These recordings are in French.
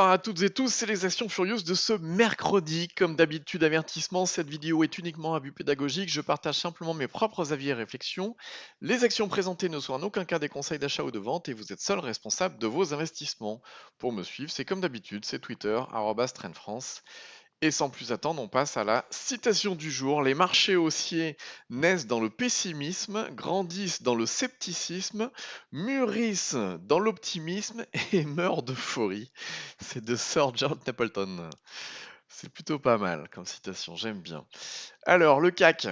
Bonjour à toutes et tous, c'est les Actions Furieuses de ce mercredi. Comme d'habitude, avertissement, cette vidéo est uniquement à but pédagogique. Je partage simplement mes propres avis et réflexions. Les actions présentées ne sont en aucun cas des conseils d'achat ou de vente et vous êtes seul responsable de vos investissements. Pour me suivre, c'est comme d'habitude, c'est Twitter, @trendfrance. Et sans plus attendre, on passe à la citation du jour. Les marchés haussiers naissent dans le pessimisme, grandissent dans le scepticisme, mûrissent dans l'optimisme et meurent d'euphorie. C'est de Sir John Templeton. C'est plutôt pas mal comme citation, j'aime bien. Alors, le CAC.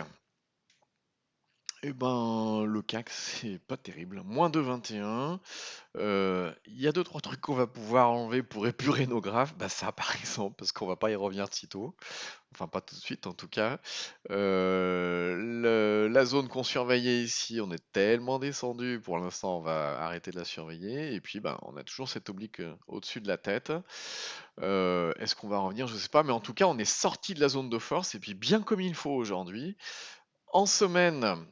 Eh ben, le CAC, c'est pas terrible. Moins de 21. Il y a deux, trois trucs qu'on va pouvoir enlever pour épurer nos graphes. Bah, ça, par exemple, parce qu'on va pas y revenir de sitôt. Enfin, pas tout de suite en tout cas. La zone qu'on surveillait ici, on est tellement descendu. Pour l'instant, on va arrêter de la surveiller. Et puis, ben, on a toujours cette oblique au-dessus de la tête. Est-ce qu'on va revenir? Je sais pas. Mais en tout cas, on est sorti de la zone de force. Et puis, bien comme il faut aujourd'hui. En semaine,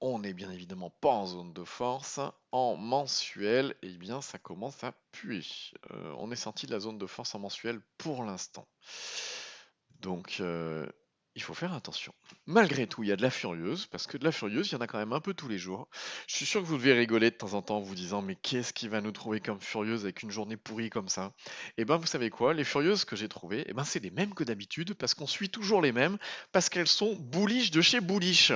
on n'est bien évidemment pas en zone de force. En mensuel, eh bien, ça commence à puer. On est sorti de la zone de force en mensuel pour l'instant. Donc, il faut faire attention. Malgré tout, il y a de la furieuse, parce que de la furieuse, il y en a quand même un peu tous les jours. Je suis sûr que vous devez rigoler de temps en temps en vous disant, mais qu'est-ce qui va nous trouver comme furieuse avec une journée pourrie comme ça? Eh ben, vous savez quoi? Les furieuses que j'ai trouvées, eh ben, c'est les mêmes que d'habitude, parce qu'on suit toujours les mêmes, parce qu'elles sont bullish de chez bullish.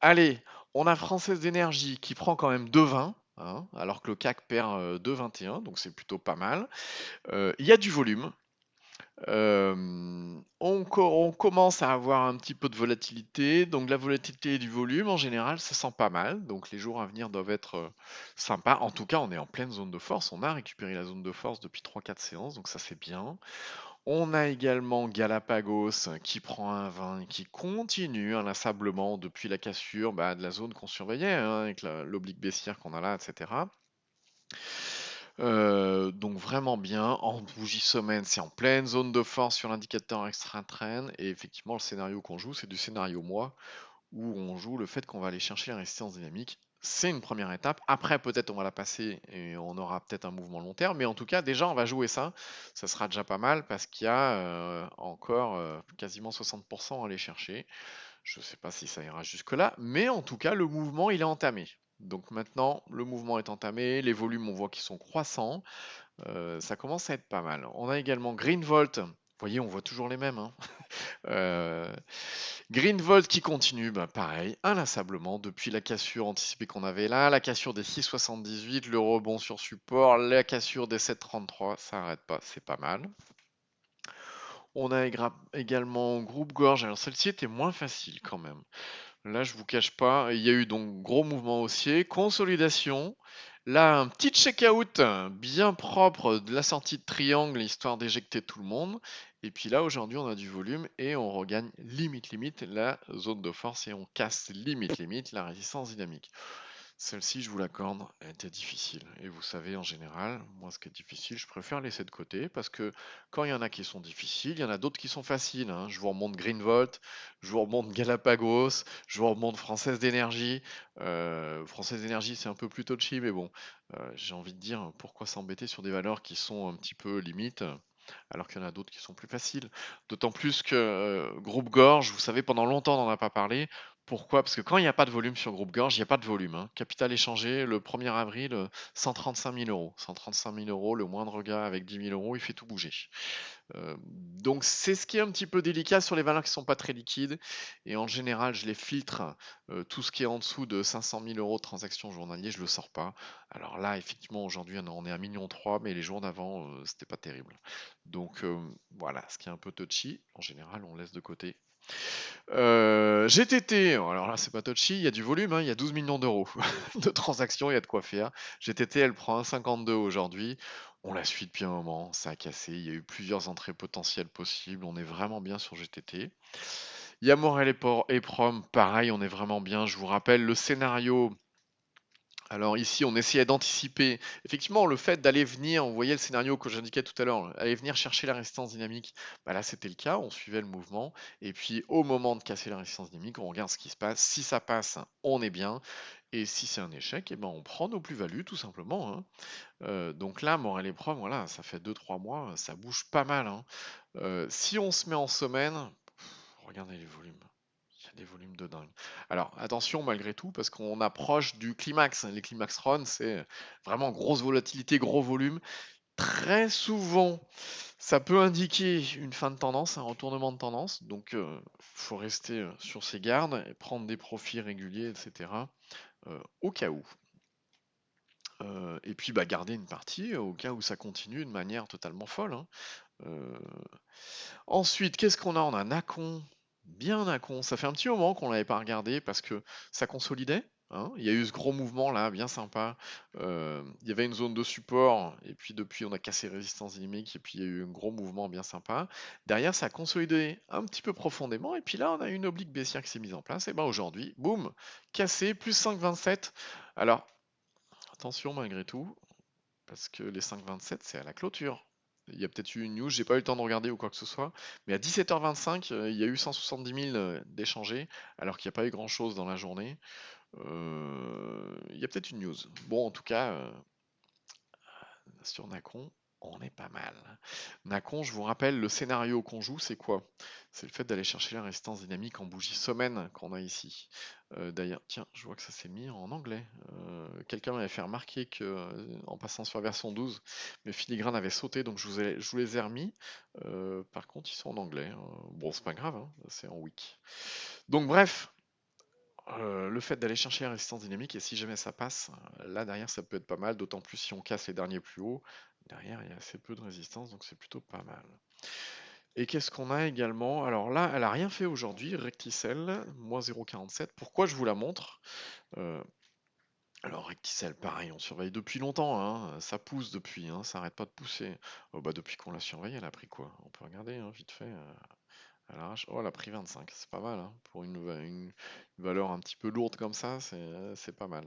Allez, on a Française d'énergie qui prend quand même 2,20, hein, alors que le CAC perd 2,21, donc c'est plutôt pas mal. Il y a du volume. On commence à avoir un petit peu de volatilité, donc la volatilité et du volume, en général, ça sent pas mal, donc les jours à venir doivent être sympas. En tout cas, on est en pleine zone de force, on a récupéré la zone de force depuis 3-4 séances, donc ça c'est bien. On a également Galapagos qui prend un 20 et qui continue inlassablement depuis la cassure de la zone qu'on surveillait, hein, avec l'oblique baissière qu'on a là, etc. Donc vraiment bien, en bougie semaine, c'est en pleine zone de force sur l'indicateur extra trend, et effectivement le scénario qu'on joue, c'est du scénario mois, où on joue le fait qu'on va aller chercher la résistance dynamique. C'est une première étape, après peut-être on va la passer et on aura peut-être un mouvement long terme, mais en tout cas déjà on va jouer ça sera déjà pas mal parce qu'il y a encore quasiment 60% à aller chercher. Je ne sais pas si ça ira jusque-là, mais en tout cas, le mouvement, il est entamé. Donc maintenant, le mouvement est entamé, les volumes, on voit qu'ils sont croissants, ça commence à être pas mal. On a également Greenvolt, vous voyez, on voit toujours les mêmes, hein. Euh, Greenvolt qui continue, pareil, inlassablement, depuis la cassure anticipée qu'on avait là, la cassure des 6,78, le rebond sur support, la cassure des 7,33, ça n'arrête pas, c'est pas mal. On a également Groupe Gorge, alors celle-ci était moins facile quand même. Là, je vous cache pas, il y a eu donc gros mouvement haussier, consolidation. Là, un petit check-out bien propre de la sortie de triangle, histoire d'éjecter tout le monde. Et puis là, aujourd'hui, on a du volume et on regagne limite la zone de force et on casse limite la résistance dynamique. Celle-ci, je vous l'accorde, elle était difficile. Et vous savez, en général, moi, ce qui est difficile, je préfère laisser de côté parce que quand il y en a qui sont difficiles, il y en a d'autres qui sont faciles, hein. Je vous remonte Greenvolt, je vous remonte Galapagos, je vous remonte Française d'énergie. Française d'énergie, c'est un peu plus touchy, mais bon, j'ai envie de dire, pourquoi s'embêter sur des valeurs qui sont un petit peu limites alors qu'il y en a d'autres qui sont plus faciles. D'autant plus que Groupe Gorge, vous savez, pendant longtemps, on n'en a pas parlé. Pourquoi? Parce que quand il n'y a pas de volume sur Groupe Gorge, il n'y a pas de volume, hein. Capital échangé, le 1er avril, 135 000 euros. 135 000 euros, le moindre gars avec 10 000 euros, il fait tout bouger. Donc c'est ce qui est un petit peu délicat sur les valeurs qui ne sont pas très liquides. Et en général, je les filtre. Tout ce qui est en dessous de 500 000 euros de transactions journaliers, je ne le sors pas. Alors là, effectivement, aujourd'hui, on est à 1,3 million, mais les jours d'avant, c'était pas terrible. Donc voilà, ce qui est un peu touchy, en général, on laisse de côté. GTT, alors là c'est pas touchy, il y a du volume, hein, il y a 12 millions d'euros de transactions, il y a de quoi faire. GTT elle prend 1,52 aujourd'hui, on la suit depuis un moment, ça a cassé, il y a eu plusieurs entrées potentielles possibles, on est vraiment bien sur GTT. Il y a Morel et Prom, pareil, on est vraiment bien. Je vous rappelle le scénario. Alors ici, on essayait d'anticiper. Effectivement, le fait d'aller venir, vous voyez le scénario que j'indiquais tout à l'heure, aller venir chercher la résistance dynamique, là c'était le cas, on suivait le mouvement. Et puis au moment de casser la résistance dynamique, on regarde ce qui se passe. Si ça passe, on est bien. Et si c'est un échec, eh ben, on prend nos plus-values tout simplement, hein. Donc là, morale et preuve, voilà, ça fait 2-3 mois, ça bouge pas mal, hein. Si on se met en semaine, regardez les volumes. Il y a des volumes de dingue. Alors attention malgré tout, parce qu'on approche du climax. Les climax run, c'est vraiment grosse volatilité, gros volume. Très souvent, ça peut indiquer une fin de tendance, un retournement de tendance. Donc, faut rester sur ses gardes et prendre des profits réguliers, etc. Au cas où. Et puis, bah, garder une partie au cas où ça continue de manière totalement folle, hein. Euh, Ensuite, qu'est-ce qu'on a? On a Nacon. Bien Nacon. Ça fait un petit moment qu'on l'avait pas regardé parce que ça consolidait, hein. Il y a eu ce gros mouvement là, bien sympa. Il y avait une zone de support et puis depuis on a cassé résistance dynamique et puis il y a eu un gros mouvement bien sympa. Derrière, ça a consolidé un petit peu profondément et puis là on a une oblique baissière qui s'est mise en place. Et ben aujourd'hui, boum, cassé, plus 5,27. Alors attention malgré tout, parce que les 5,27 c'est à la clôture. Il y a peut-être eu une news, j'ai pas eu le temps de regarder ou quoi que ce soit, mais à 17h25, il y a eu 170 000 d'échangés, alors qu'il n'y a pas eu grand-chose dans la journée. Il y a peut-être une news. Bon, en tout cas, sur Nacon, on est pas mal. Nacon, je vous rappelle, le scénario qu'on joue, c'est quoi? C'est le fait d'aller chercher la résistance dynamique en bougie semaine qu'on a ici. D'ailleurs, tiens, je vois que ça s'est mis en anglais. Quelqu'un m'avait fait remarquer que, en passant sur la version 12, mes filigranes avaient sauté, donc je vous les ai remis. Par contre, ils sont en anglais, hein. Bon, c'est pas grave, hein, c'est en wiki. Donc bref, le fait d'aller chercher la résistance dynamique, et si jamais ça passe, là derrière ça peut être pas mal, d'autant plus si on casse les derniers plus hauts. Derrière il y a assez peu de résistance, donc c'est plutôt pas mal. Et qu'est-ce qu'on a également? Alors là, elle a rien fait aujourd'hui, Recticel, moins 0,47. Pourquoi je vous la montre? Euh, alors Recticel, pareil, on surveille depuis longtemps, hein, ça pousse depuis, hein, ça arrête pas de pousser. Oh, bah, depuis qu'on l'a surveillé, elle a pris quoi? On peut regarder, hein, vite fait. À l'arrache. Oh, elle a pris 25, c'est pas mal, hein. Pour une valeur un petit peu lourde comme ça, c'est pas mal.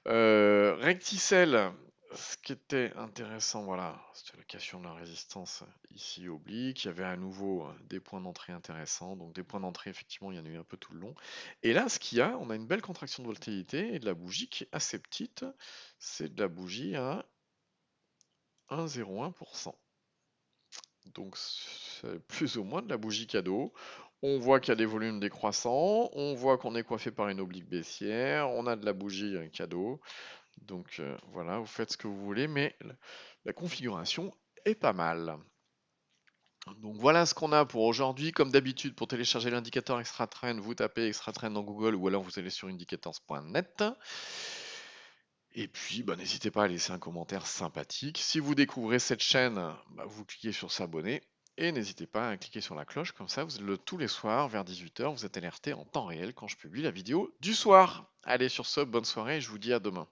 Recticel, ce qui était intéressant, voilà, c'était la question de la résistance ici oblique. Il y avait à nouveau des points d'entrée intéressants. Donc des points d'entrée, effectivement, il y en a eu un peu tout le long. Et là, ce qu'il y a, on a une belle contraction de volatilité et de la bougie qui est assez petite. C'est de la bougie à 1,01%. Donc c'est plus ou moins de la bougie cadeau. On voit qu'il y a des volumes décroissants, on voit qu'on est coiffé par une oblique baissière, on a de la bougie cadeau. Donc voilà, vous faites ce que vous voulez, mais la configuration est pas mal. Donc voilà ce qu'on a pour aujourd'hui. Comme d'habitude, pour télécharger l'indicateur Extra Trend, vous tapez Extra Trend dans Google ou alors vous allez sur indicators.net. Et puis, bah, n'hésitez pas à laisser un commentaire sympathique. Si vous découvrez cette chaîne, bah, vous cliquez sur s'abonner. Et n'hésitez pas à cliquer sur la cloche, comme ça, tous les soirs, vers 18h, vous êtes alerté en temps réel quand je publie la vidéo du soir. Allez, sur ce, bonne soirée et je vous dis à demain.